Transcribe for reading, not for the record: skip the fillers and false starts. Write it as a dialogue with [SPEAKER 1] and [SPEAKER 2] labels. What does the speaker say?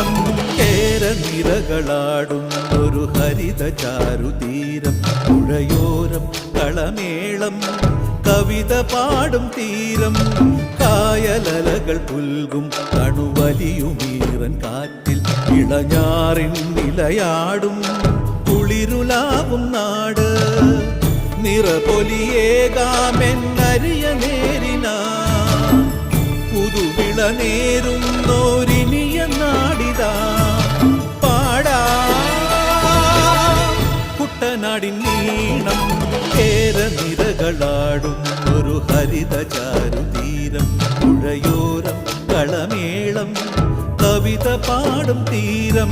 [SPEAKER 1] തീരം കേരനിരകളാടും ഒരു ഹരിത ചാരുതീരം പുഴയോരം കളമേളം കവിത പാടും തീരം കായലലകൾ പുൽകും കണുവലിയുമീറൻ കാറ്റിൽ ഇളഞ്ഞാറിൻ നിലയാടും കുളിരുലാവും നാട് നിറപൊലിയേകാമെന്നരിയ നേരിന പുതുവിള നേരുന്നോരിനിയ നാടിതാ പാടാ കുട്ടനാടിൻ നീണം കേരനിരകളാടും ഒരു ഹരിത ചാരുതീരം പുഴയോരം കളമേളം കവിത പാടും തീരം